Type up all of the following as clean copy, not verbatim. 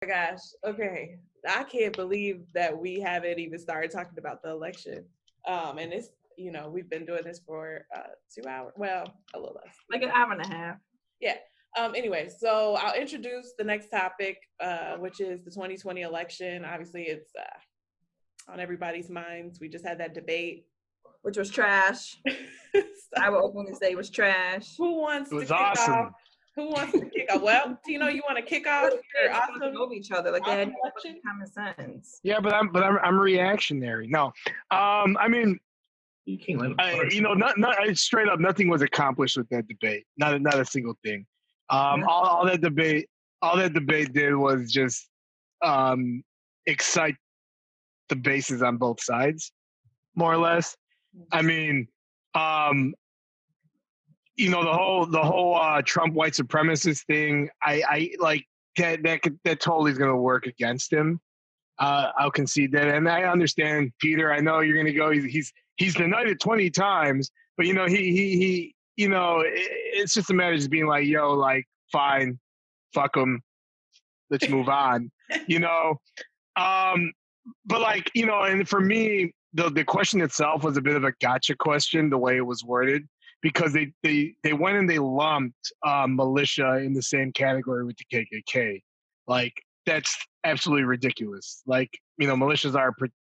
my gosh. Okay. I can't believe that we haven't even started talking about the election. And it's, we've been doing this for 2 hours. Well, a little less. Like an hour and a half. Yeah. Anyway, so I'll introduce the next topic, which is the 2020 election. Obviously, it's on everybody's minds. We just had that debate. Which was trash. I will openly say it was trash. Who wants It was to kick awesome. off? Who wants to kick off? Well, Tino, you want to kick off? They awesome over each other. Like they had common sense. Yeah, but I'm reactionary. No, I mean, you can't let not straight up. Nothing was accomplished with that debate. Not a single thing. All that debate did was just excite the bases on both sides, more or less. I mean, the whole Trump white supremacist thing. I like that totally is going to work against him. I'll concede that, and I understand, Peter. I know you're going to go. He's denied it 20 times, but he it's just a matter of just being like, yo, like, fine, fuck him, let's move on, But like, and for me, the question itself was a bit of a gotcha question, the way it was worded, because they went and they lumped militia in the same category with the KKK. Like, that's absolutely ridiculous. Like, militias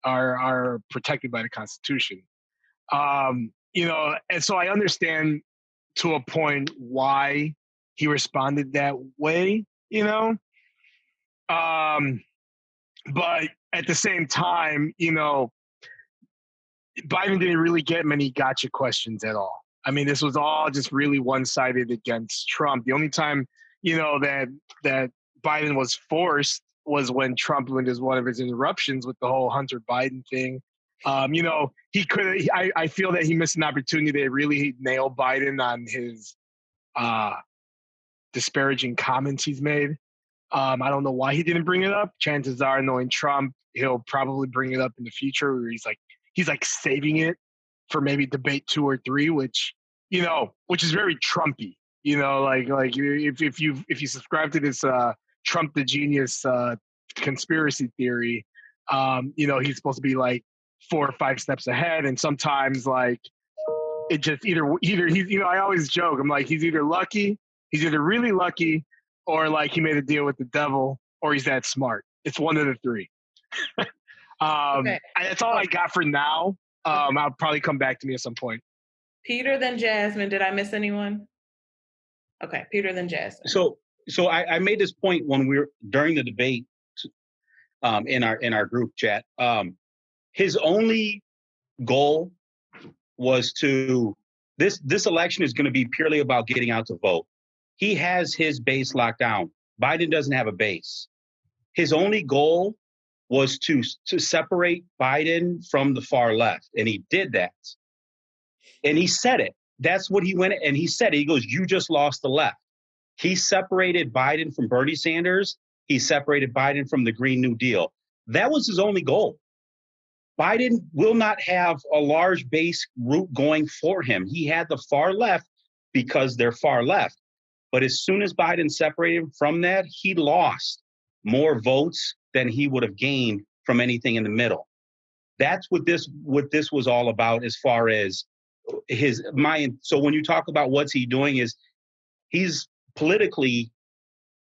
are protected by the Constitution. And so I understand to a point why he responded that way, but at the same time, Biden didn't really get many gotcha questions at all. I mean, this was all just really one-sided against Trump. The only time, that Biden was forced was when Trump went as one of his interruptions with the whole Hunter Biden thing. He could. I feel that he missed an opportunity to really nail Biden on his disparaging comments he's made. I don't know why he didn't bring it up. Chances are, knowing Trump, he'll probably bring it up in the future, where he's like saving it for maybe debate 2 or 3, which is very Trumpy. Like if you subscribe to this Trump the genius conspiracy theory, he's supposed to be like 4 or 5 steps ahead, and sometimes like it just either he's I always joke, I'm like, he's either really lucky, or like he made a deal with the devil, or he's that smart. It's one of the 3. Okay. That's all I got for now. I'll probably come back to me at some point. Peter, then Jasmine. Did I miss anyone? Okay, Peter, then Jasmine. So I made this point when we were during the debate in our group chat. His only goal was this election is going to be purely about getting out to vote. He has his base locked down. Biden doesn't have a base. His only goal was to separate Biden from the far left, and he did that. And he said it. That's what he went and he said. He goes, "You just lost the left." He separated Biden from Bernie Sanders. He separated Biden from the Green New Deal. That was his only goal. Biden will not have a large base route going for him. He had the far left because they're far left. But as soon as Biden separated from that, he lost more votes than he would have gained from anything in the middle. That's what this was all about, as far as so when you talk about what's he doing, is he's politically,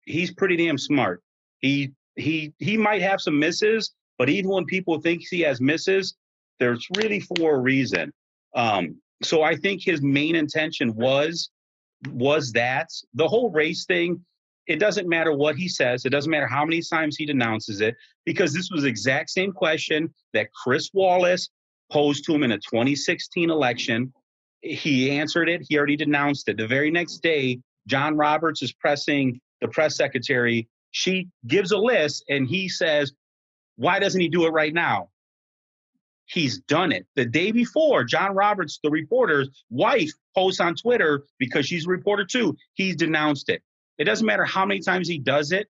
he's pretty damn smart. He might have some misses, but even when people think he has misses, there's really for a reason. So I think his main intention was that the whole race thing. It doesn't matter what he says. It doesn't matter how many times he denounces it, because this was the exact same question that Chris Wallace posed to him in a 2016 election. He answered it. He already denounced it. The very next day, John Roberts is pressing the press secretary. She gives a list, and he says, why doesn't he do it right now? He's done it. The day before, John Roberts, the reporter's wife, posts on Twitter, because she's a reporter too, he's denounced it. It doesn't matter how many times he does it.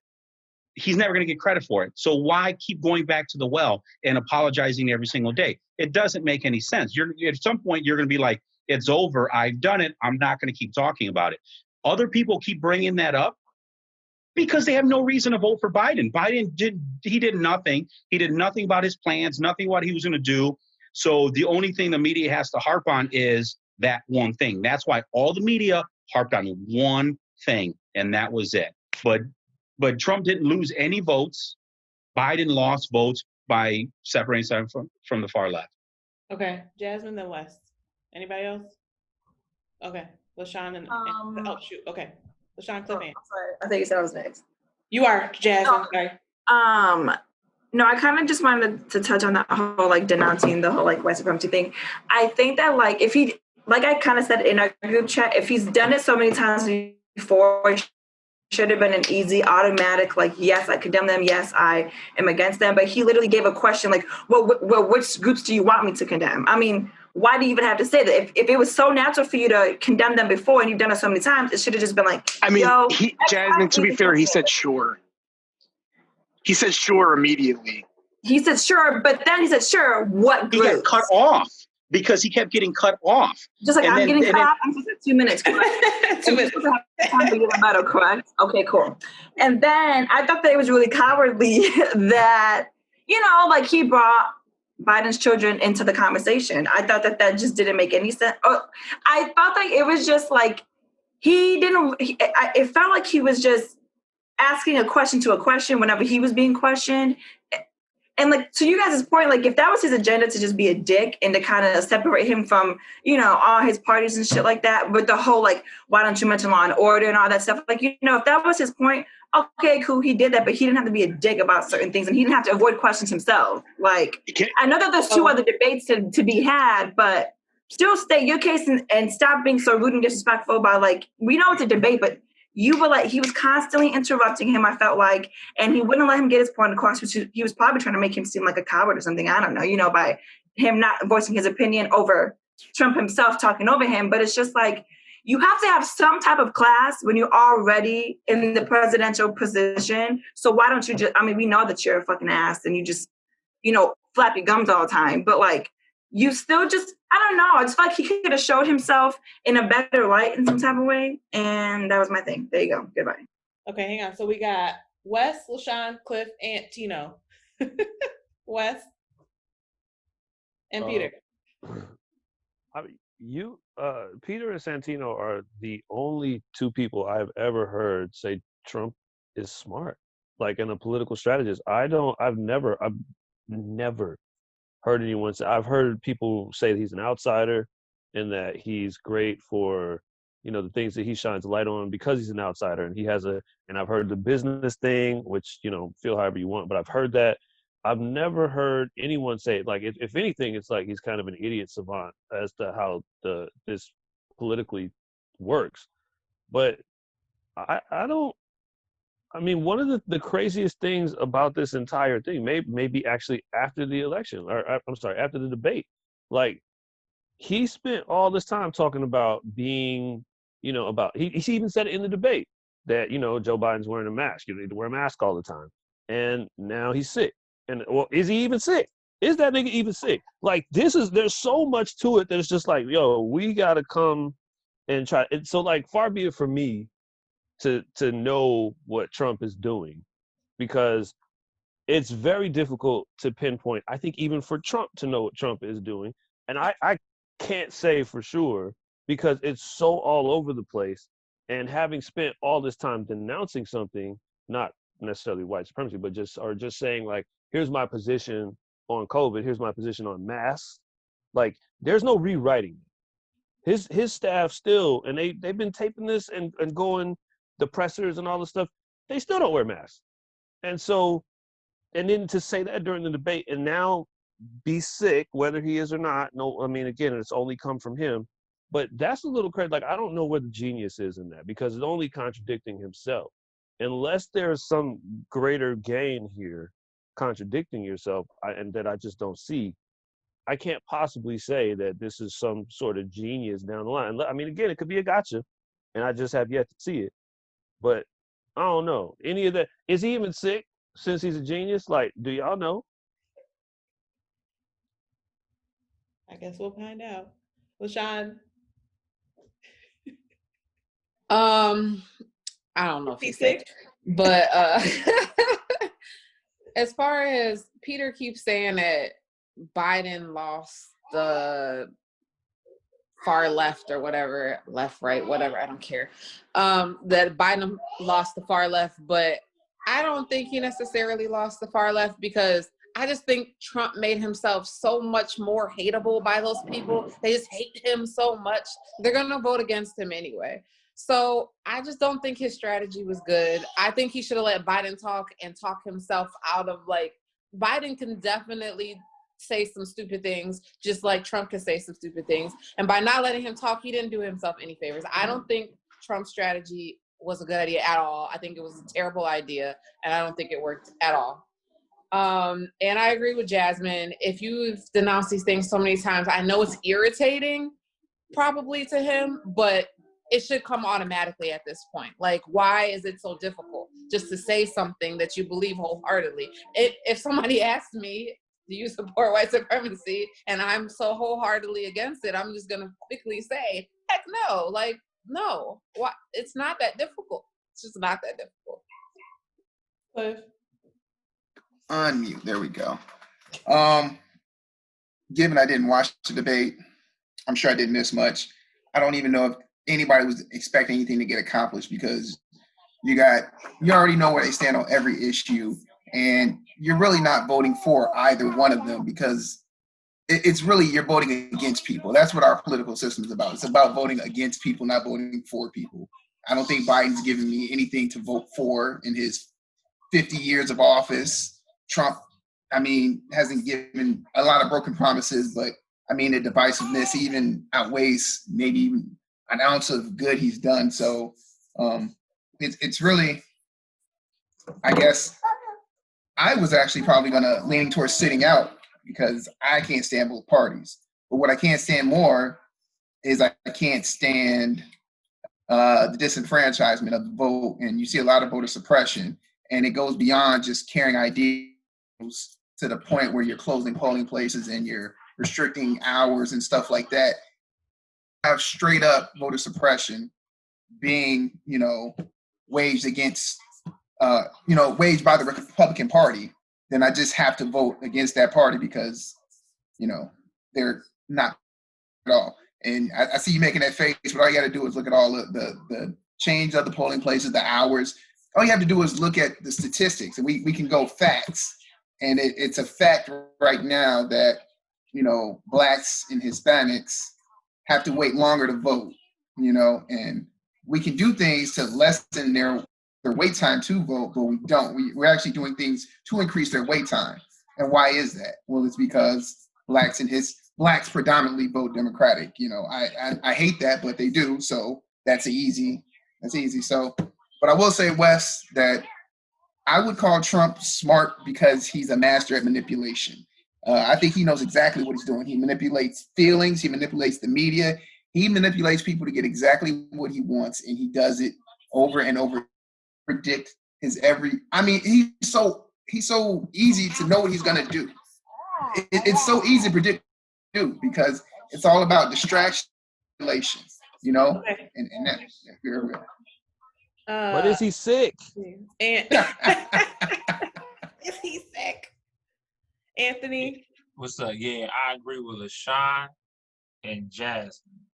He's never going to get credit for it. So why keep going back to the well and apologizing every single day? It doesn't make any sense. At some point, you're going to be like, it's over. I've done it. I'm not going to keep talking about it. Other people keep bringing that up. Because they have no reason to vote for Biden. Biden did nothing. He did nothing about his plans, nothing what he was going to do. So the only thing the media has to harp on is that one thing. That's why all the media harped on one thing, and that was it. But Trump didn't lose any votes. Biden lost votes by separating himself from the far left. Okay, Jasmine, then West. Anybody else? Okay, LaShawn and oh shoot. Okay, LaShawn, Cliff. I'm sorry. I think you said I was next. You are Jasmine. Sorry. No, I kind of just wanted to touch on that whole like denouncing the whole like white supremacy thing. I think that like if he, like I kind of said in our group chat, if he's done it so many times before, it should have been an easy automatic like, yes, I condemn them, yes, I am against them. But he literally gave a question like, well, which groups do you want me to condemn? I mean, why do you even have to say that? If it was so natural for you to condemn them before and you've done it so many times, it should have just been like, I mean, yo, Jasmine, to be fair, he said sure. He said sure immediately. He said sure, but then he said sure, what groups? He got cut off because he kept getting cut off. Just like and I'm then, getting cut off, I'm supposed to have 2 minutes. 2 minutes. Time to get a medal, correct? Okay, cool. And then I thought that it was really cowardly that, you know, like he brought Biden's children into the conversation. I thought that just didn't make any sense. I thought like it was just like it felt like he was just asking a question to a question whenever he was being questioned. And like, to you guys' point, like if that was his agenda to just be a dick and to kind of separate him from, you know, all his parties and shit like that, with the whole like, why don't you mention law and order and all that stuff? Like, you know, if that was his point, okay, cool, he did that, but he didn't have to be a dick about certain things and he didn't have to avoid questions himself. Like, I know that there's two other debates to be had, but still state your case and stop being so rude and disrespectful by like, we know it's a debate, but you were like, he was constantly interrupting him, I felt like, and he wouldn't let him get his point across, which he was probably trying to make him seem like a coward or something. I don't know, you know, by him not voicing his opinion over Trump himself talking over him. But it's just like, you have to have some type of class when you're already in the presidential position. So why don't you just, I mean, we know that you're a fucking ass and you just, you know, flap your gums all the time, but like, you still just, I don't know. It's like he could have showed himself in a better light in some type of way. And that was my thing. There you go. Goodbye. Okay, hang on. So we got Wes, LaShawn, Cliff, and Tino. Wes and Peter. Peter and Santino are the only two people I've ever heard say Trump is smart, like in a political strategist. I've never heard anyone say. I've heard people say that he's an outsider and that he's great for, you know, the things that he shines a light on because he's an outsider, and he has and I've heard the business thing, which, you know, feel however you want, but I've heard that. I've never heard anyone say it. Like, if anything, it's like he's kind of an idiot savant as to how this politically works. But I mean, one of the craziest things about this entire thing, maybe actually after the election, or I'm sorry, after the debate, like he spent all this time talking about being, you know, he even said it in the debate that, you know, Joe Biden's wearing a mask. You need to wear a mask all the time. And now he's sick. And well, is he even sick? Is that nigga even sick? Like, there's so much to it that it's just like, yo, we got to come and try. And so like, far be it for me to know what Trump is doing, because it's very difficult to pinpoint, I think, even for Trump to know what Trump is doing. And I can't say for sure because it's so all over the place. And having spent all this time denouncing something, not necessarily white supremacy, but just saying like, here's my position on COVID, here's my position on masks. Like, there's no rewriting. His staff still, and they've been taping this and going, the pressers and all this stuff, they still don't wear masks. And so, and then to say that during the debate and now be sick, whether he is or not, no, I mean, again, it's only come from him, but that's a little crazy. Like, I don't know where the genius is in that, because it's only contradicting himself. Unless there's some greater gain here, contradicting yourself, and that I just don't see, I can't possibly say that this is some sort of genius down the line. I mean, again, it could be a gotcha, and I just have yet to see it. But I don't know. Any of that. Is he even sick since he's a genius? Like, do y'all know? I guess we'll find out. LaShawn. I don't know if he's sick. But as far as Peter keeps saying that Biden lost the far left or whatever, left, right, whatever, I don't care. That Biden lost the far left, but I don't think he necessarily lost the far left because I just think Trump made himself so much more hateable by those people. They just hate him so much. They're going to vote against him anyway. So I just don't think his strategy was good. I think he should have let Biden talk and talk himself out of Biden can definitely say some stupid things, just like Trump can say some stupid things. And by not letting him talk, he didn't do himself any favors. I don't think Trump's strategy was a good idea at all. I think it was a terrible idea, and I don't think it worked at all. And I agree with Jasmine. If you've denounced these things so many times, I know it's irritating probably to him, but it should come automatically at this point. Why is it so difficult just to say something that you believe wholeheartedly? If somebody asks me, do you support white supremacy? And I'm so wholeheartedly against it, I'm just going to quickly say, heck no. No. Why? It's not that difficult. It's just not that difficult. Cliff? Unmute. There we go. Given I didn't watch the debate, I'm sure I didn't miss much. I don't even know if anybody was expecting anything to get accomplished because you already know where they stand on every issue, and you're really not voting for either one of them because it's really you're voting against people. That's what our political system is about. It's about voting against people, not voting for people. I don't think Biden's given me anything to vote for in his 50 years of office. Trump, hasn't given a lot of broken promises, but the divisiveness even outweighs maybe even an ounce of good he's done. So it's really, I guess, I was actually probably leaning towards sitting out because I can't stand both parties. But what I can't stand more is I can't stand the disenfranchisement of the vote. And you see a lot of voter suppression, and it goes beyond just carrying ideas to the point where you're closing polling places and you're restricting hours and stuff like that. Have straight up voter suppression being, waged against, waged by the Republican Party, then I just have to vote against that party because, they're not at all. And I see you making that face, but all you got to do is look at all the change of the polling places, the hours. All you have to do is look at the statistics, and we can go facts. And it's a fact right now that, Blacks and Hispanics have to wait longer to vote, and we can do things to lessen their wait time to vote, but we don't. We're actually doing things to increase their wait time. And why is that? Well, it's because Blacks predominantly vote Democratic. I hate that, but they do. So that's easy. So, but I will say, Wes, that I would call Trump smart because he's a master at manipulation. I think he knows exactly what he's doing. He manipulates feelings. He manipulates the media. He manipulates people to get exactly what he wants, and he does it over and over. Predict his every. He's so easy to know what he's gonna do. It's so easy to predict because it's all about distraction, Okay. and that. But is he sick? And is he sick? Anthony? What's up? Yeah, I agree with LaShawn and Jasmine.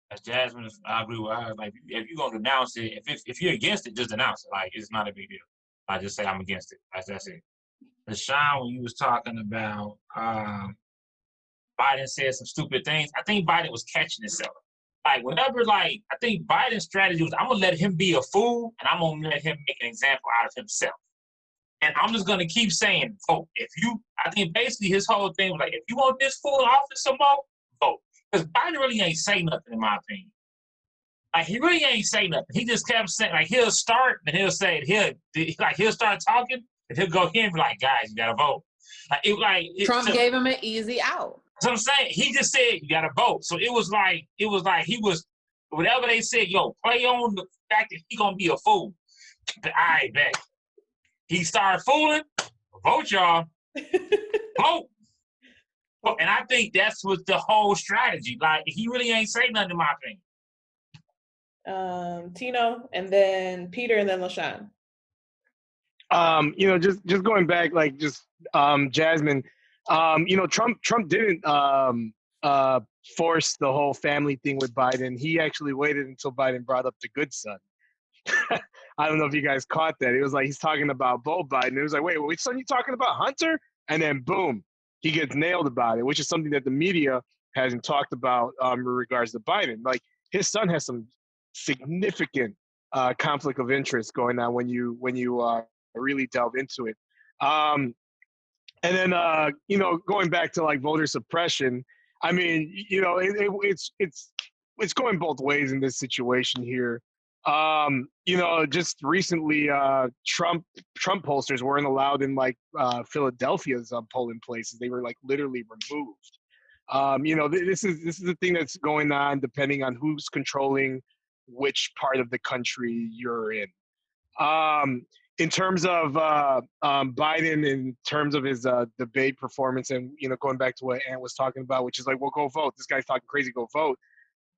As Jasmine, I agree with her. If you're gonna denounce it, if you're against it, just denounce it. It's not a big deal. I just say I'm against it. That's it. LaShawn, when you was talking about Biden said some stupid things, I think Biden was catching himself. I think Biden's strategy was, I'm gonna let him be a fool, and I'm gonna let him make an example out of himself. And I'm just gonna keep saying, vote. I think basically his whole thing was if you want this fool in office some more, vote. Because Biden really ain't say nothing, in my opinion. He really ain't say nothing. He just kept saying, he'll start, and he'll say, he'll start talking, and he'll go here and be like, guys, you gotta vote. Trump gave him an easy out. So I'm saying, he just said, you gotta vote. So it was like he was, whatever they said, play on the fact that he gonna be a fool. I bet. He started fooling, vote y'all, vote. And I think that's what the whole strategy. He really ain't saying nothing, in my opinion. Tino, and then Peter, and then LaShawn. Just going back, like Jasmine, Trump didn't force the whole family thing with Biden. He actually waited until Biden brought up the good son. I don't know if you guys caught that. It was like he's talking about Beau Biden. It was like, wait, which son you talking about, Hunter? And then boom, he gets nailed about it, which is something that the media hasn't talked about in regards to Biden. Like his son has some significant conflict of interest going on when you really delve into it. And then going back to like voter suppression, I mean, it's going both ways in this situation here. Just recently, Trump pollsters weren't allowed in like Philadelphia's polling places. They were like literally removed. This is the thing that's going on depending on who's controlling which part of the country you're in. In terms of Biden, in terms of his debate performance, and going back to what Ant was talking about, which is like, well, go vote. This guy's talking crazy. Go vote.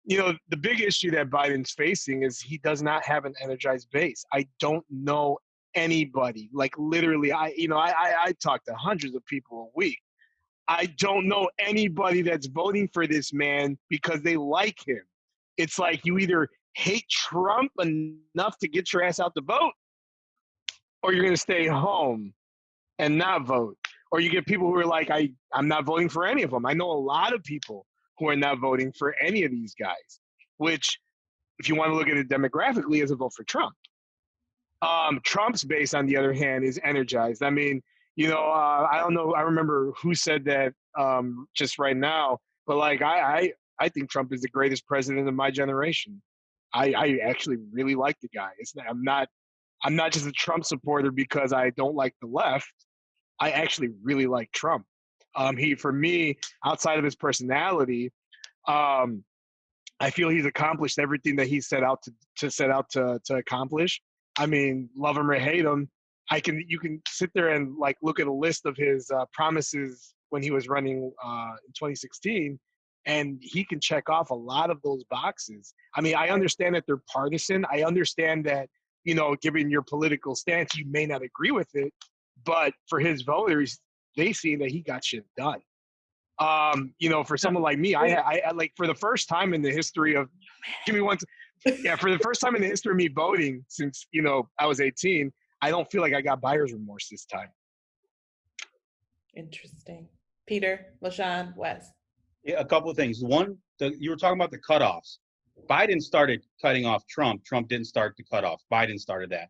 The big issue that Biden's facing is he does not have an energized base. I don't know anybody. Like literally, I talk to hundreds of people a week. I don't know anybody that's voting for this man because they like him. It's like you either hate Trump enough to get your ass out to vote, or you're going to stay home and not vote. Or you get people who are like, I'm not voting for any of them. I know a lot of people who are not voting for any of these guys, which, if you want to look at it demographically, is a vote for Trump. Trump's base, on the other hand, is energized. I mean, I don't know. I remember who said that just right now, but like, I think Trump is the greatest president of my generation. I actually really like the guy. I'm not just a Trump supporter because I don't like the left. I actually really like Trump. For me, outside of his personality, I feel he's accomplished everything that he set out to accomplish. I mean, love him or hate him, you can sit there and like look at a list of his promises when he was running in 2016, and he can check off a lot of those boxes. I mean, I understand that they're partisan. I understand that, given your political stance, you may not agree with it, but for his voters, they see that he got shit done. For someone like me, I like, for the first time in the history of, for the first time in the history of me voting since, I was 18, I don't feel like I got buyer's remorse this time. Interesting. Peter, LaShawn, Wes. Yeah, a couple of things. One, you were talking about the cutoffs. Biden started cutting off Trump. Trump didn't start the cutoff. Biden started that.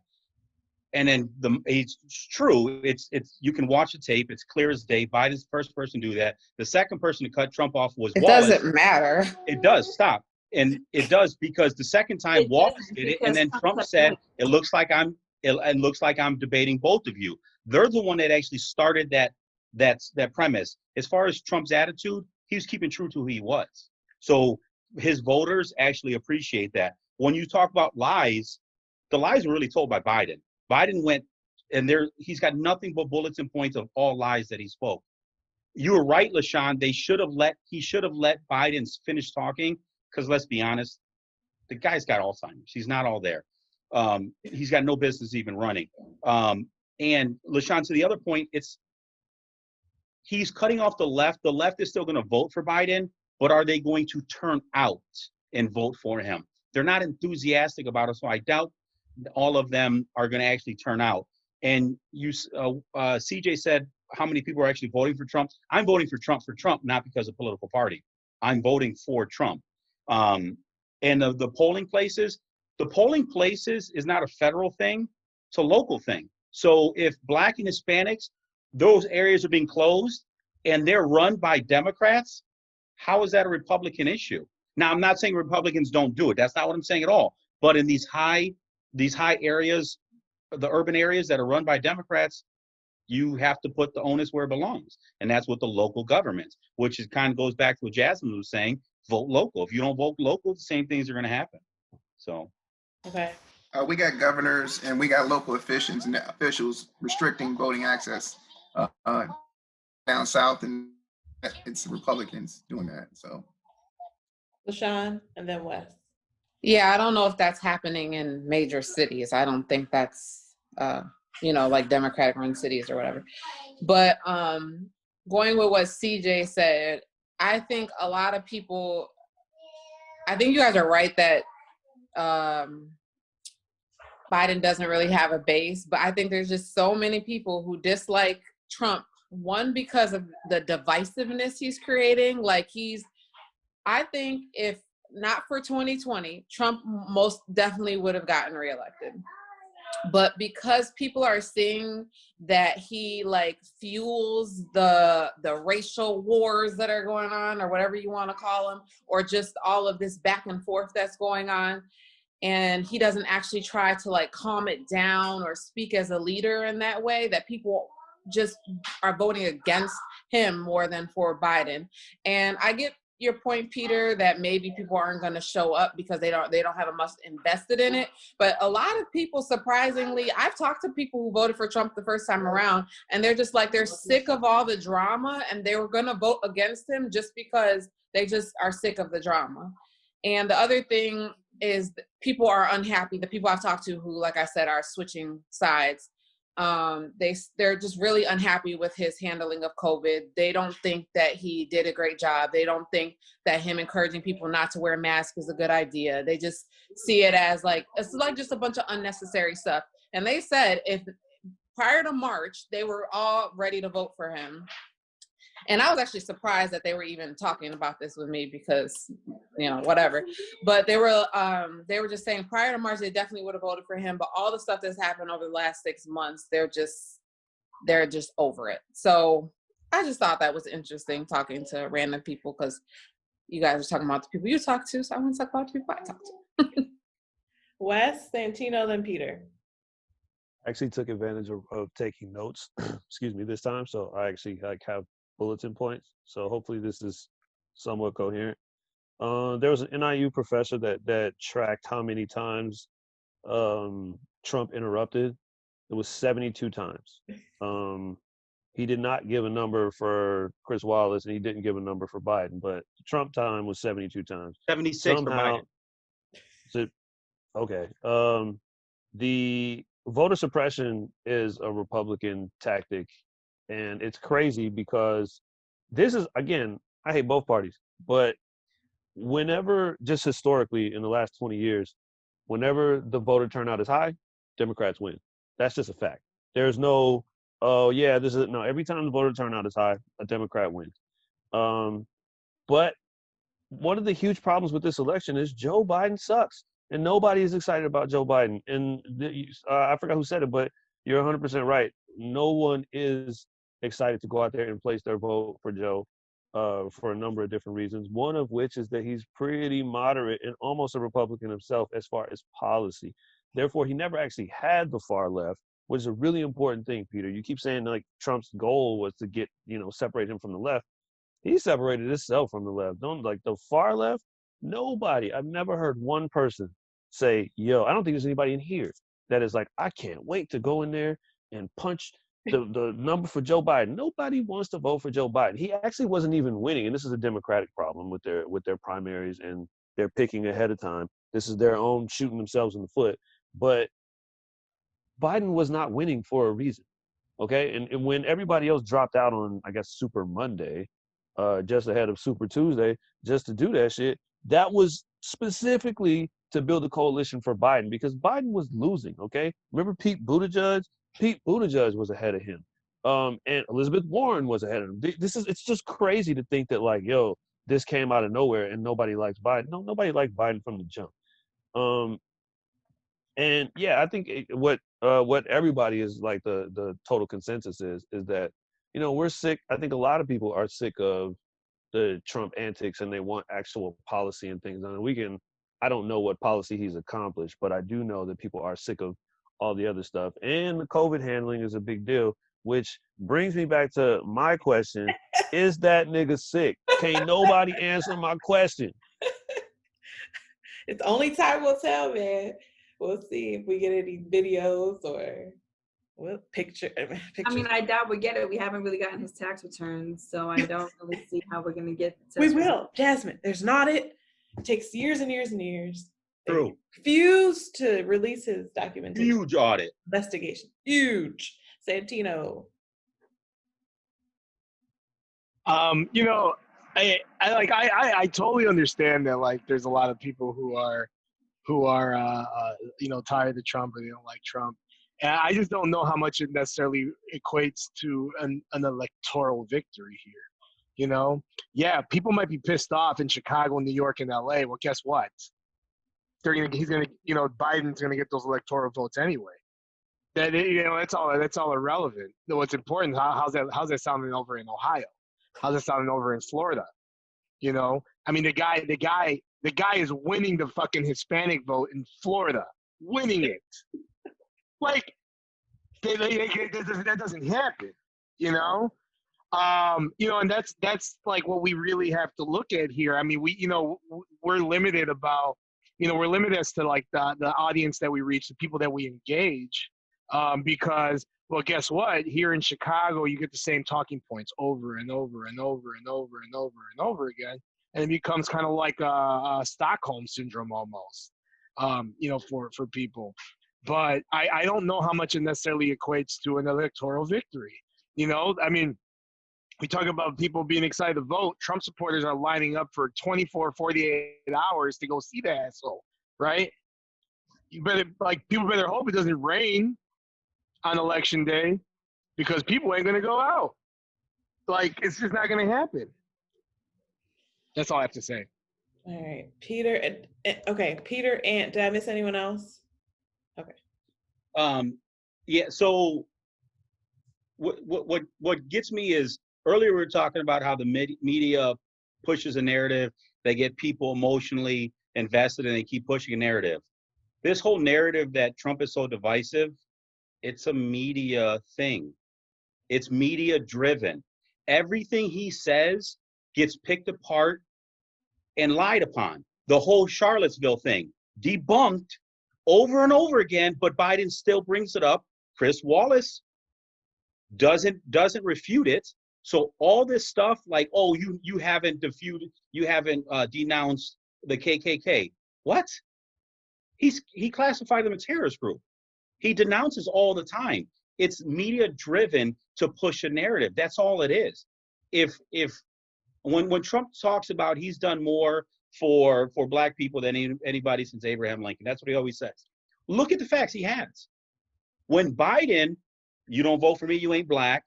And then it's true. It's you can watch the tape. It's clear as day. Biden's the first person to do that. The second person to cut Trump off was Wallace. It doesn't matter. It does. Stop. And it does, because the second time Wallace did it, and then Trump said, it looks like I'm debating both of you. They're the one that actually started that premise. As far as Trump's attitude, he was keeping true to who he was. So his voters actually appreciate that. When you talk about lies, the lies were really told by Biden. Biden went, and he's got nothing but bullets and points of all lies that he spoke. You were right, LaShawn. He should have let Biden finish talking, because let's be honest, the guy's got Alzheimer's. He's not all there. He's got no business even running. And LaShawn, to the other point, he's cutting off the left. The left is still going to vote for Biden, but are they going to turn out and vote for him? They're not enthusiastic about it, so I doubt all of them are going to actually turn out. And CJ said how many people are actually voting for Trump. I'm voting for Trump, not because of political party. I'm voting for Trump. And the polling places is not a federal thing, it's a local thing. So if Black and Hispanics, those areas are being closed and they're run by Democrats, how is that a Republican issue? Now, I'm not saying Republicans don't do it. That's not what I'm saying at all. But in these high areas, the urban areas that are run by Democrats, you have to put the onus where it belongs. And that's with the local governments, which kind of goes back to what Jasmine was saying, vote local. If you don't vote local, the same things are going to happen. So. Okay. We got governors and we got local officials restricting voting access down south, and it's Republicans doing that. So. LaShawn, and then Wes. Yeah, I don't know if that's happening in major cities. I don't think that's like Democratic run cities or whatever. But going with what CJ said, I think a lot of people, I think you guys are right that Biden doesn't really have a base, but I think there's just so many people who dislike Trump. One, because of the divisiveness he's creating. I think if not for 2020, Trump most definitely would have gotten reelected. But because people are seeing that he fuels the racial wars that are going on, or whatever you want to call them, or just all of this back and forth that's going on, and he doesn't actually try to calm it down or speak as a leader in that way, that people just are voting against him more than for Biden. And I get your point, Peter, that maybe people aren't going to show up because they don't have a much invested in it. But a lot of people, surprisingly, I've talked to people who voted for Trump the first time around, and they're just they're sick of all the drama, and they were going to vote against him just because they just are sick of the drama. And the other thing is people are unhappy. The people I've talked to who, like I said, are switching sides. They're just really unhappy with his handling of COVID. They don't think that he did a great job. They don't think that him encouraging people not to wear masks is a good idea. They just see it as it's just a bunch of unnecessary stuff. And they said if prior to March, they were all ready to vote for him. And I was actually surprised that they were even talking about this with me because, whatever. But they were just saying prior to March, they definitely would have voted for him. But all the stuff that's happened over the last 6 months, they're just over it. So I just thought that was interesting talking to random people, because you guys are talking about the people you talk to. So I want to talk about the people I talk to. Wes, Santino, then Peter. I actually took advantage of taking notes, excuse me, this time. So I actually have bulletin points. So hopefully this is somewhat coherent. There was an NIU professor that tracked how many times Trump interrupted. It was 72 times. He did not give a number for Chris Wallace, and he didn't give a number for Biden, but Trump time was 72 times. 76 somehow, for Biden. Okay. The voter suppression is a Republican tactic. And it's crazy because this is, again, I hate both parties, but whenever, just historically in the last 20 years, whenever the voter turnout is high, Democrats win. That's just a fact. There's no, every time the voter turnout is high, a Democrat wins. But one of the huge problems with this election is Joe Biden sucks. And nobody is excited about Joe Biden. And I forgot who said it, but you're 100% right. No one is excited to go out there and place their vote for Joe for a number of different reasons, one of which is that he's pretty moderate and almost a Republican himself as far as policy. Therefore, he never actually had the far left, which is a really important thing, Peter. You keep saying Trump's goal was to get, separate him from the left. He separated himself from the left. The far left, nobody. I've never heard one person say, I don't think there's anybody in here that is I can't wait to go in there and punch the number for Joe Biden. Nobody wants to vote for Joe Biden. He actually wasn't even winning, and this is a Democratic problem with their primaries, and they're picking ahead of time. This is their own shooting themselves in the foot. But Biden was not winning for a reason, okay? And when everybody else dropped out on, I guess, Super Monday, just ahead of Super Tuesday, just to do that shit, that was specifically to build a coalition for Biden because Biden was losing, okay? Remember Pete Buttigieg? Pete Buttigieg was ahead of him. And Elizabeth Warren was ahead of him. It's just crazy to think that this came out of nowhere and nobody likes Biden. No, nobody liked Biden from the jump. And yeah, I think what everybody is the total consensus is that, we're sick. I think a lot of people are sick of the Trump antics and they want actual policy and things. I don't know what policy he's accomplished, but I do know that people are sick of all the other stuff. And the COVID handling is a big deal, which brings me back to my question. Is that nigga sick? Can't nobody answer my question. It's only time will tell, man. We'll see if we get any videos or pictures. I mean, I doubt we get it. We haven't really gotten his tax returns, so I don't really see how we're going to get the We will. Jasmine, there's not it. It takes years and years and years. True. refused to release his documentation. Huge audit. Investigation. Huge. Santino. You know, I totally understand that like there's a lot of people who are you know, tired of Trump or they don't like Trump. And I just don't know how much it necessarily equates to an electoral victory here. You know, yeah, people might be pissed off in Chicago, New York, and LA. Well, guess what? He's gonna, you know, Biden's gonna get those electoral votes anyway. That, you know, that's all irrelevant. What's important is how's that sounding over in Ohio? How's it sounding over in Florida? You know, I mean, the guy is winning the fucking Hispanic vote in Florida, winning it. Like, that doesn't happen, you know? You know, and that's like what we really have to look at here. I mean, we're limited as to like the audience that we reach, the people that we engage, because, well, guess what? Here in Chicago, you get the same talking points over and over and over and over and over and over again. And it becomes kind of like a Stockholm syndrome almost, you know, for people. But I don't know how much it necessarily equates to an electoral victory. You know, I mean, we talk about people being excited to vote. Trump supporters are lining up for 24, 48 hours to go see the asshole, right? People better hope it doesn't rain on election day because people ain't going to go out. Like, it's just not going to happen. That's all I have to say. All right, Peter. Okay, Peter. And did I miss anyone else? Okay. Yeah. So, what gets me is earlier we were talking about how the media pushes a narrative. They get people emotionally invested, and they keep pushing a narrative. This whole narrative that Trump is so divisive, it's a media thing. It's media driven. Everything he says gets picked apart and lied upon. The whole Charlottesville thing, debunked over and over again, but Biden still brings it up. Chris Wallace doesn't refute it. So all this stuff like, oh, you haven't denounced the KKK. What? He classified them a terrorist group. He denounces all the time. It's media driven to push a narrative. That's all it is. When Trump talks about he's done more for black people than anybody since Abraham Lincoln, that's what he always says. Look at the facts he has. When Biden, you don't vote for me, you ain't black,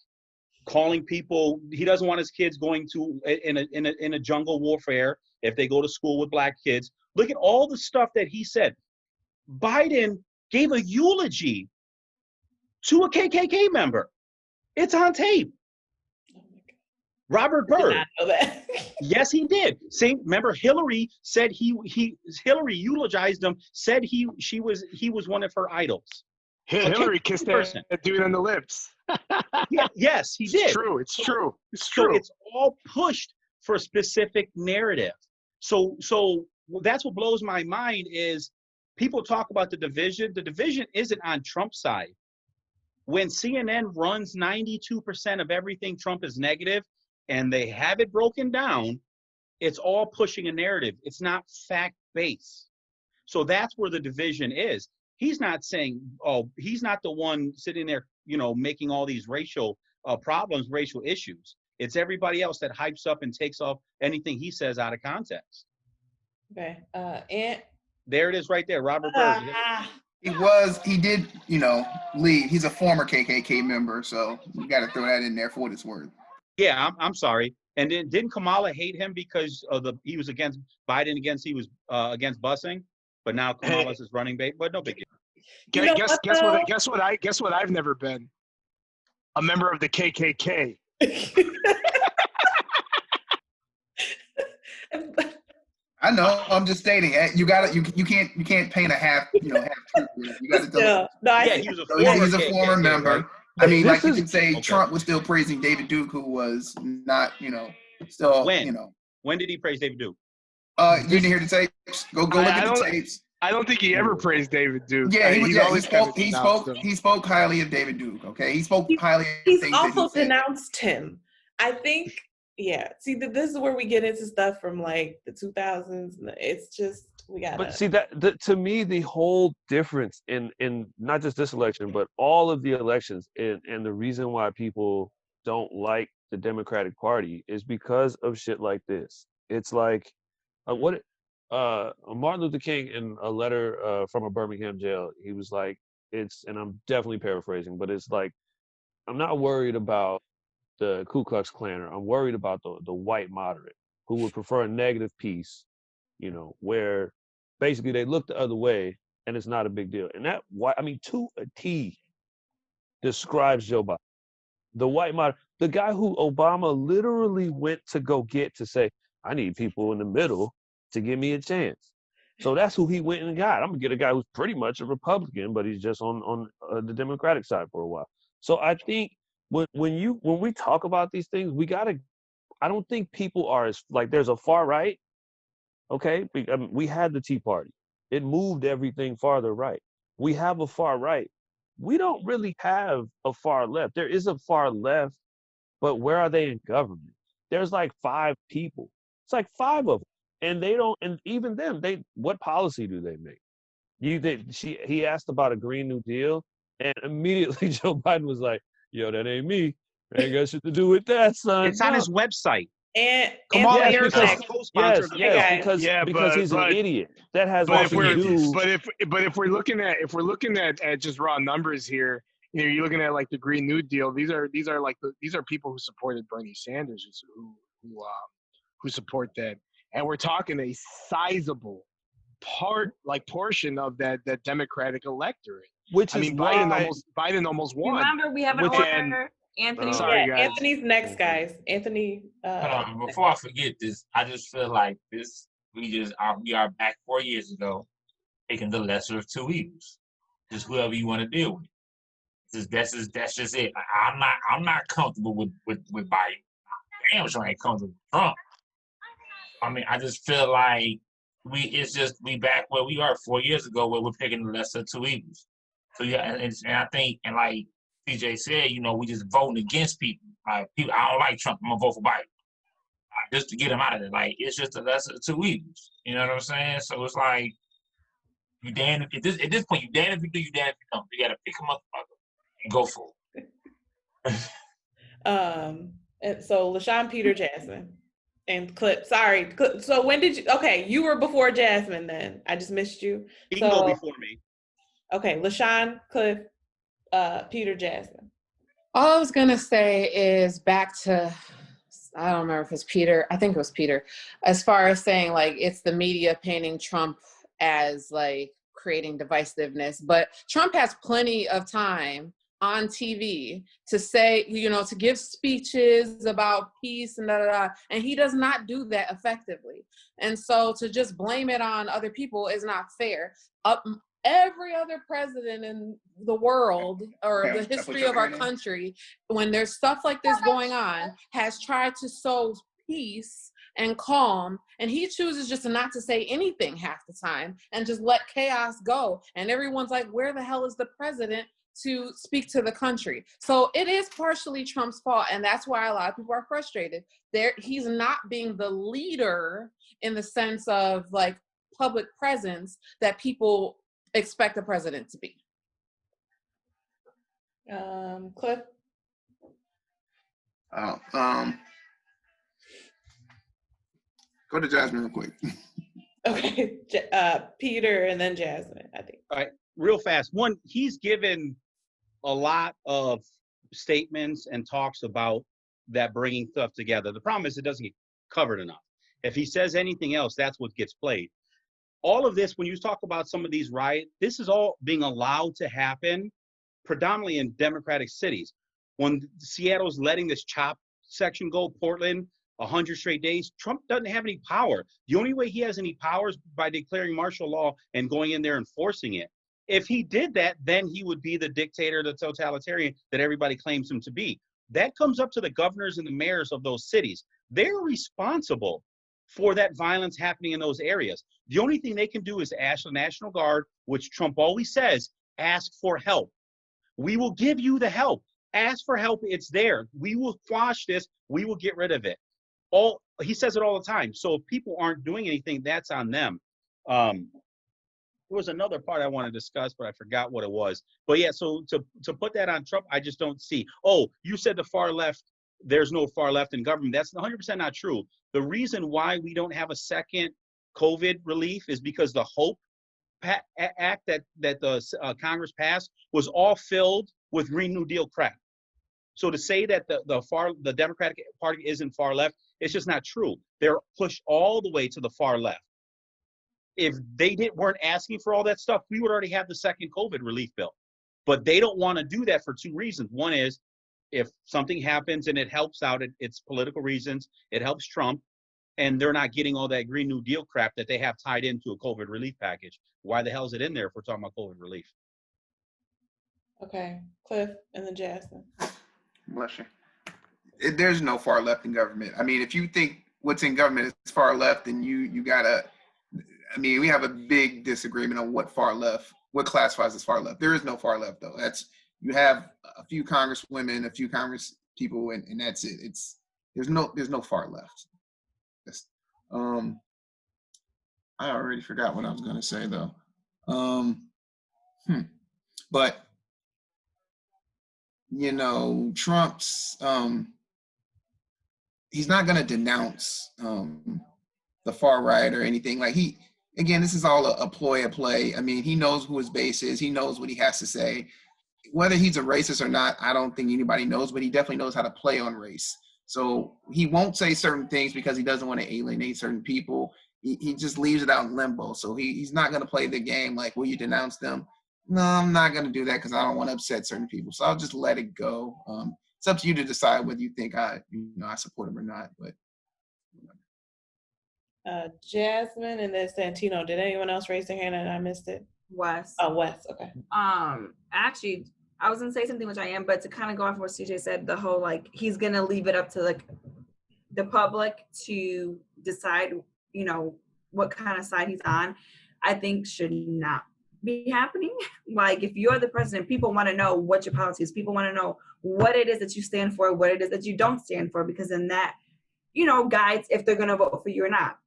calling people, he doesn't want his kids going to in a jungle warfare if they go to school with black kids. Look at all the stuff that he said. Biden gave a eulogy to a KKK member. It's on tape. Robert Byrd. I know that. Yes, he did. Remember, Hillary said Hillary eulogized him. Said he was one of her idols. Hillary kissed that dude on the lips. Yeah, yes, he did. It's true. So it's all pushed for a specific narrative. So that's what blows my mind is people talk about the division. The division isn't on Trump's side. When CNN runs 92% of everything Trump is negative, and they have it broken down, it's all pushing a narrative. It's not fact-based. So that's where the division is. He's not saying, he's not the one sitting there, you know, making all these racial problems, racial issues. It's everybody else that hypes up and takes off anything he says out of context. Okay. And there it is right there, Robert Byrd. He did, you know, leave. He's a former KKK member, so you got to throw that in there for what it's worth. Yeah, I'm sorry. And then didn't Kamala hate him because of he was against Biden against busing, but now Kamala's his running mate. But no big deal. Guess what I've never been? A member of the KKK. I know. I'm just stating. You can't paint a half truth. You got to tell. He's a former member. Right? I mean, like you could say Trump was still praising David Duke, who was not, you know, still, you know. When did he praise David Duke? You didn't hear the tapes? Go look at the tapes. I don't think he ever praised David Duke. Yeah, he spoke highly of David Duke. Okay, he spoke highly. He's also denounced him. I think. Yeah. See, this is where we get into stuff from like the 2000s. It's just We got But see to me, the whole difference in not just this election, but all of the elections, and the reason why people don't like the Democratic Party is because of shit like this. It's like Martin Luther King, in a letter from a Birmingham jail, he was like, and I'm definitely paraphrasing, but it's like, I'm not worried about the Ku Klux Klan. I'm worried about the white moderate who would prefer a negative peace, where basically they look the other way and it's not a big deal. And to a T describes Joe Biden. The white moderate, the guy who Obama literally went to go get to say, I need people in the middle to give me a chance. So that's who he went and got. I'm gonna get a guy who's pretty much a Republican, but he's just on the Democratic side for a while. So I think when we talk about these things, I don't think people are as like, there's a far right. Okay, we had the Tea Party. It moved everything farther right. We have a far right. We don't really have a far left. There is a far left, but where are they in government? There's like 5 people. It's like 5 of them. And they don't, and even them, what policy do they make? He asked about a Green New Deal, and immediately Joe Biden was like, yo, that ain't me. I ain't got shit to do with that, son. It's on his website. And Kamala Anthony, Harris you're is next. the co-sponsor. Because he's an idiot. That has But nothing to do. if we're looking at just raw numbers here, you're looking at like the Green New Deal. These are people who supported Bernie Sanders, who support that, and we're talking a sizable portion of that Democratic electorate. Which is Biden almost won. Remember, we have an order. Anthony. Sorry, guys. Anthony's next, guys. Anthony. Before I forget this, I just feel like this. We are back 4 years ago, taking the lesser of 2 evils. Just whoever you want to deal with. That's just it. I'm not comfortable with Biden. Damn sure I ain't comfortable with Trump. I mean, I just feel like we back where we are 4 years ago, where we're picking the lesser of 2 evils. So yeah, and I think, and like TJ said, we just voting against people. Like, people, I don't like Trump. I'm gonna vote for Biden just to get him out of there. Like, it's just the lesser of 2 evils. You know what I'm saying? So it's like, you damn at this point, you damn if you do, you damn if you don't. You gotta pick a motherfucker and go for it. And so LaShawn, Peter, Jasmine, and Clip. Sorry, Clip. So when did you? Okay, you were before Jasmine. Then I just missed you. He can go before me. Okay, LaShawn, Cliff, Peter, Jasmine. All I was gonna say is back to, I don't remember if it was Peter. I think it was Peter. As far as saying like it's the media painting Trump as like creating divisiveness, but Trump has plenty of time on TV to say, to give speeches about peace and and he does not do that effectively. And so to just blame it on other people is not fair. Every other president in the world or the history of our country, when there's stuff like this going on, has tried to sow peace and calm, and he chooses just not to say anything half the time and just let chaos go. And everyone's like, where the hell is the president to speak to the country? So it is partially Trump's fault, and that's why a lot of people are frustrated. He's not being the leader in the sense of like public presence that people expect the president to be. Cliff? Go to Jasmine real quick. Okay, Peter and then Jasmine, I think. All right, real fast. One, he's given a lot of statements and talks about that bringing stuff together. The problem is it doesn't get covered enough. If he says anything else, that's what gets played. All of this, when you talk about some of these riots, this is all being allowed to happen predominantly in Democratic cities. When Seattle's letting this CHOP section go, Portland, 100 straight days, Trump doesn't have any power. The only way he has any power is by declaring martial law and going in there and enforcing it. If he did that, then he would be the dictator, the totalitarian that everybody claims him to be. That comes up to the governors and the mayors of those cities. They're responsible for that violence happening in those areas. The only thing they can do is ask the National Guard, which Trump always says, ask for help. We will give you the help. Ask for help. It's there. We will quash this. We will get rid of it. He says it all the time. So if people aren't doing anything, that's on them. There was another part I want to discuss, but I forgot what it was. But yeah, so to put that on Trump, I just don't see. Oh, you said the far left, there's no far left in government. That's 100% not true. The reason why we don't have a second COVID relief is because the HOPE Act that the Congress passed was all filled with Green New Deal crap. So to say that the Democratic Party isn't far left, it's just not true. They're pushed all the way to the far left. If they weren't asking for all that stuff, we would already have the second COVID relief bill. But they don't want to do that for two reasons. One is if something happens and it helps out, it's political reasons, it helps Trump, and they're not getting all that Green New Deal crap that they have tied into a COVID relief package. Why the hell is it in there if we're talking about COVID relief? Okay, Cliff and then Jasmine. Bless you. There's no far left in government. I mean, if you think what's in government is far left, then you gotta. I mean, we have a big disagreement on what classifies as far left. There is no far left though. You have a few congresswomen, a few Congress people, and that's it. There's no far left. I already forgot what I was gonna say though. But Trump's he's not gonna denounce the far right or anything. Like this is all a play. I mean, he knows who his base is. He knows what he has to say. Whether he's a racist or not, I don't think anybody knows, but he definitely knows how to play on race. So he won't say certain things because he doesn't want to alienate certain people. He just leaves it out in limbo. So he's not going to play the game like, will you denounce them? No, I'm not going to do that because I don't want to upset certain people. So I'll just let it go. It's up to you to decide whether you think I support him or not. But Jasmine and then Santino. Did anyone else raise their hand and I missed it? Wes. Oh, Wes. Okay. Actually, I was gonna say something, which I am, but to kind of go off what CJ said, the whole he's gonna leave it up to the public to decide, what kind of side he's on, I think should not be happening. If you're the president, people want to know what your policy is. People want to know what it is that you stand for, what it is that you don't stand for, because then that, guides if they're gonna vote for you or not.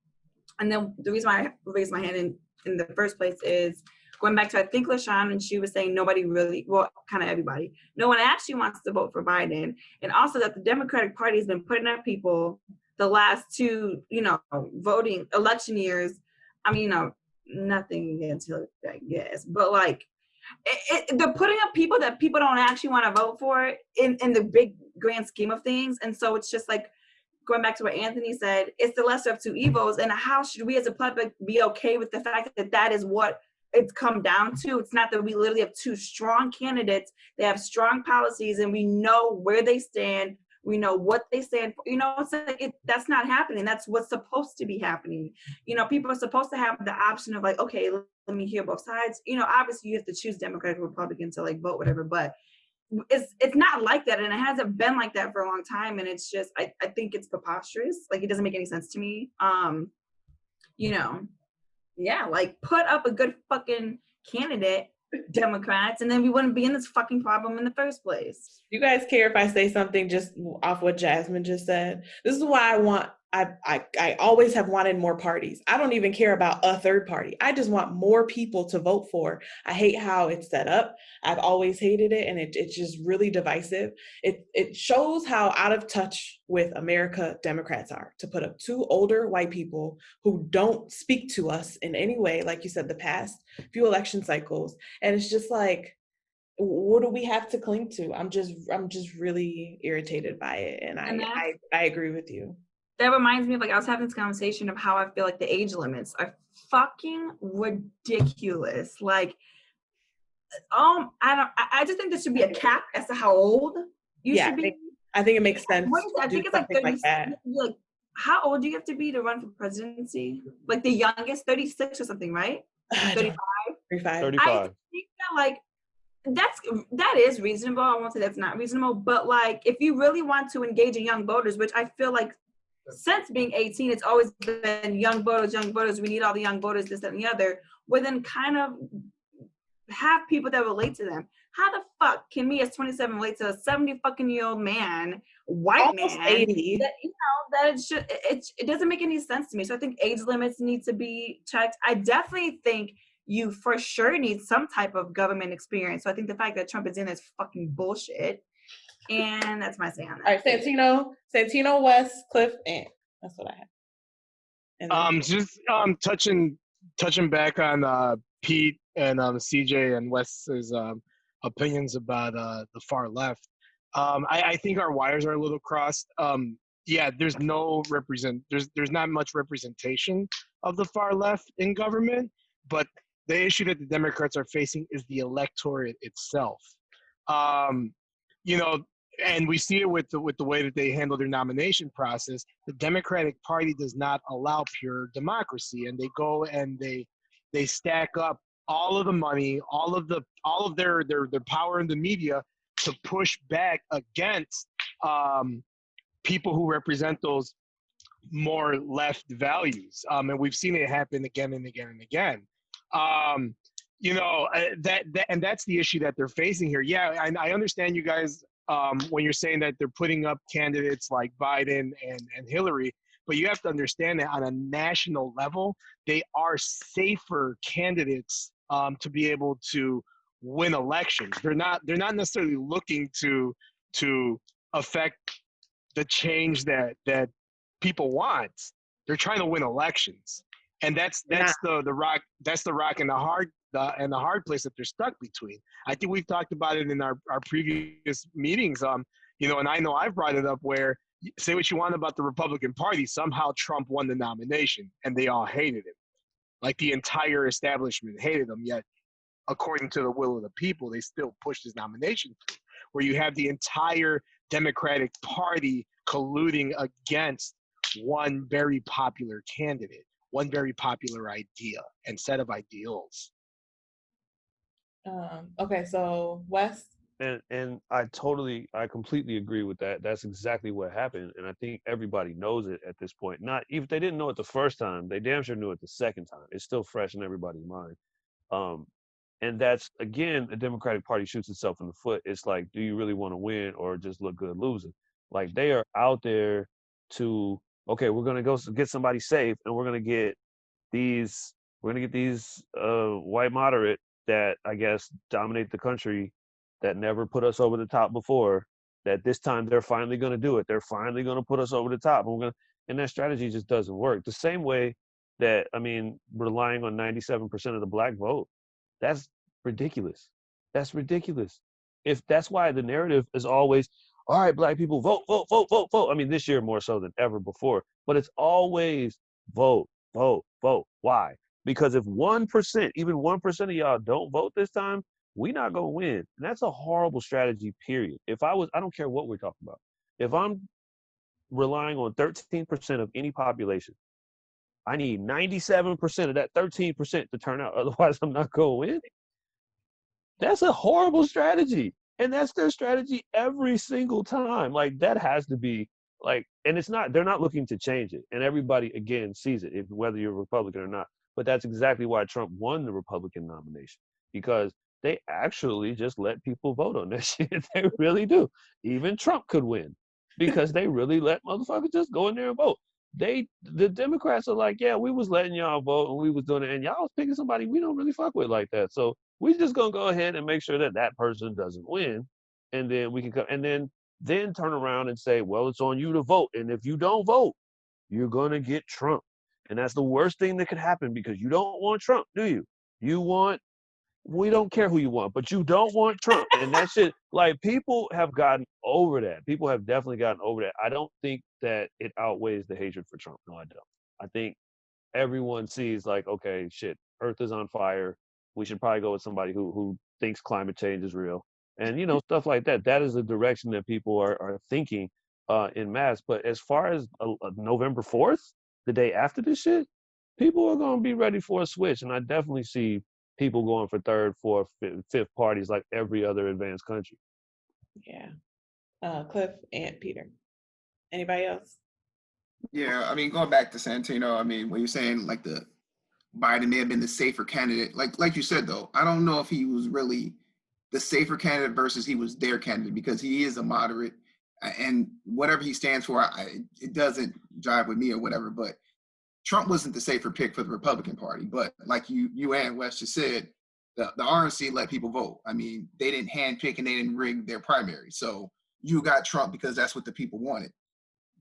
And then the reason why I raised my hand in the first place is going back to, I think, LaShawn, and she was saying nobody really, well, kind of everybody, no one actually wants to vote for Biden. And also that the Democratic Party has been putting up people the last two, voting election years. I mean, nothing against Hillary, I guess, but they're putting up people that people don't actually want to vote for in the big grand scheme of things. And so it's just going back to what Anthony said, it's the lesser of two evils. And how should we as a public be okay with the fact that that is what it's come down to? It's not that we literally have two strong candidates. They have strong policies and we know where they stand. We know what they stand for. That's not happening. That's what's supposed to be happening. People are supposed to have the option of okay, let me hear both sides. Obviously you have to choose Democrat or Republican to vote whatever, but it's not like that, and it hasn't been like that for a long time, and it's just I think it's preposterous. It doesn't make any sense to me. Put up a good fucking candidate, Democrats, and then we wouldn't be in this fucking problem in the first place. Do you guys care if I say something just off what Jasmine just said? This is why I always have wanted more parties. I don't even care about a third party. I just want more people to vote for. I hate how it's set up. I've always hated it, and it's just really divisive. It shows how out of touch with America Democrats are, to put up two older white people who don't speak to us in any way, like you said, the past few election cycles. And it's just what do we have to cling to? I'm just really irritated by it, and I agree with you. That reminds me of I was having this conversation of how I feel the age limits are fucking ridiculous. I just think there should be a cap as to how old you should be. I think it makes sense. I think it's 30. How old do you have to be to run for presidency? The youngest, 36 or something, right? 35. 35. I think that is reasonable. I won't say that's not reasonable, but if you really want to engage in young voters, which I feel since being 18, it's always been young voters, we need all the young voters, this, that, and the other, well, then kind of have people that relate to them. How the fuck can me as 27 relate to a 70 fucking year old man white Almost man 80. that that it doesn't make any sense to me. So I think age limits need to be checked. I definitely think you for sure need some type of government experience. So I think the fact that Trump is in is fucking bullshit. And that's my say on that. All right, Santino, West, Cliff, Ant. That's what I have. And then Just touching back on Pete and CJ and Wes's opinions about the far left. I think our wires are a little crossed. Yeah, there's not much representation of the far left in government, but the issue that the Democrats are facing is the electorate itself. You know, and we see it with the way that they handle their nomination process. The Democratic Party does not allow pure democracy, and they go and they stack up all of the money, all of their power in the media to push back against people who represent those more left values. And we've seen it happen again and again and again. You know, and that's the issue that they're facing here. Yeah, I understand you guys when you're saying that they're putting up candidates like Biden and Hillary, but you have to understand that on a national level, they are safer candidates to be able to win elections. They're not necessarily looking to affect the change that people want. They're trying to win elections, and that's the rock and the hard place that they're stuck between. I think we've talked about it in our previous meetings. You know, and I know I've brought it up where say what you want about the Republican Party, somehow Trump won the nomination, and they all hated him. Like the entire establishment hated him, yet according to the will of the people, they still pushed his nomination through. Where you have the entire Democratic Party colluding against one very popular candidate, one very popular idea and set of ideals. okay, so West. And I completely agree with that. That's exactly what happened, and I think everybody knows it at this point. Not if they didn't know it the first time, they damn sure knew it the second time. It's still fresh in everybody's mind. And that's again, the Democratic Party shoots itself in the foot. It's like, do you really want to win or just look good losing? Like they are out there to, okay, we're gonna go get somebody safe, and we're gonna get these white moderate that I guess dominate the country, that never put us over the top before, that this time they're finally going to do it. They're finally going to put us over the top. And that strategy just doesn't work. The same way that, I mean, relying on 97% of the black vote, that's ridiculous. That's ridiculous. If that's why the narrative is always, all right, black people, vote, vote, vote, vote, vote. I mean, this year more so than ever before, but it's always vote, vote, vote. Why? Because if 1%, even 1% of y'all don't vote this time, we're not going to win. And that's a horrible strategy, period. I don't care what we're talking about. If I'm relying on 13% of any population, I need 97% of that 13% to turn out. Otherwise, I'm not going to win. That's a horrible strategy. And that's their strategy every single time. Like, that has to be, like, and they're not looking to change it. And everybody, again, sees it, whether you're a Republican or not. But that's exactly why Trump won the Republican nomination, because they actually just let people vote on this shit. They really do. Even Trump could win because they really let motherfuckers just go in there and vote. The Democrats are like, yeah, we was letting y'all vote and we was doing it, and y'all was picking somebody we don't really fuck with like that. So we just gonna go ahead and make sure that person doesn't win, and then we can come and then turn around and say, well, it's on you to vote, and if you don't vote, you're gonna get Trump, and that's the worst thing that could happen because you don't want Trump, do you? We don't care who you want, but you don't want Trump. And that shit, like, people have gotten over that. People have definitely gotten over that. I don't think that it outweighs the hatred for Trump. No, I don't. I think everyone sees, like, okay, shit, Earth is on fire. We should probably go with somebody who thinks climate change is real. And, you know, stuff like that. That is the direction that people are thinking in mass. But as far as November 4th, the day after this shit, people are going to be ready for a switch. And I definitely see people going for third, fourth, fifth parties like every other advanced country. Yeah. Cliff, Ant, Peter. Anybody else? Yeah, I mean, going back to Santino, I mean, when you're saying like the Biden may have been the safer candidate, like you said though, I don't know if he was really the safer candidate versus he was their candidate, because he is a moderate. and whatever he stands for, it doesn't jive with me or whatever. But Trump wasn't the safer pick for the Republican Party. But like you and Wes just said, the RNC let people vote. I mean, they didn't handpick and they didn't rig their primary. So you got Trump because that's what the people wanted.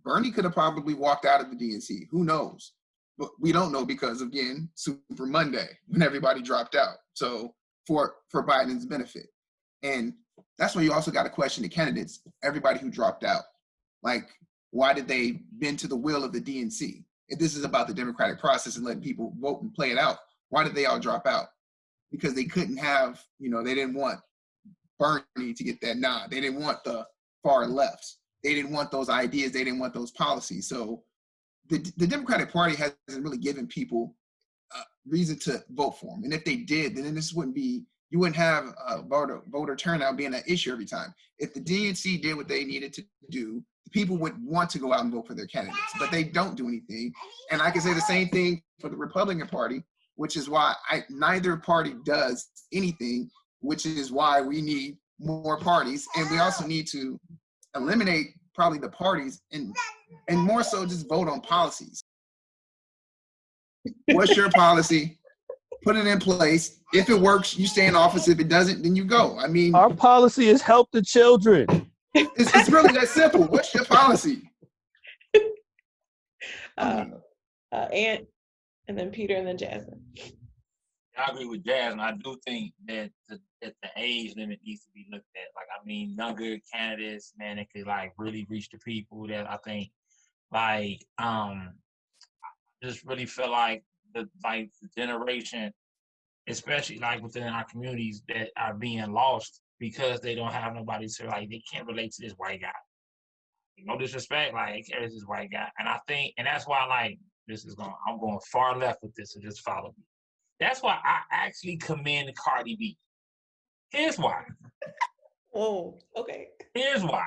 Bernie could have probably walked out of the DNC. Who knows? But we don't know because, again, Super Monday when everybody dropped out. So for Biden's benefit. And that's why you also got to question the candidates, everybody who dropped out. Like, why did they bend to the will of the DNC? If this is about the democratic process and letting people vote and play it out, why did they all drop out? Because they couldn't have, they didn't want Bernie to get that nod. They didn't want the far left. They didn't want those ideas. They didn't want those policies. So the Democratic Party hasn't really given people reason to vote for them. And if they did, then this wouldn't be, you wouldn't have voter turnout being an issue every time. If the DNC did what they needed to do, people would want to go out and vote for their candidates, but they don't do anything. And I can say the same thing for the Republican Party, which is why neither party does anything, which is why we need more parties. And we also need to eliminate probably the parties and more so just vote on policies. What's your policy? Put it in place. If it works, you stay in office. If it doesn't, then you go. I mean, our policy is help the children. It's really that simple. What's your policy? And then Peter and then Jasmine. I agree with Jasmine. I do think that the age limit needs to be looked at. Like, I mean, younger candidates, man, that could like really reach the people that I think, like, just really feel like the generation, especially like within our communities, that are being lost because they don't have nobody to they can't relate to this white guy. No disrespect, there's this white guy, and I think, and that's why I'm going far left with this, so just follow me. That's why I actually commend Cardi B. Here's why. Oh, okay. Here's why.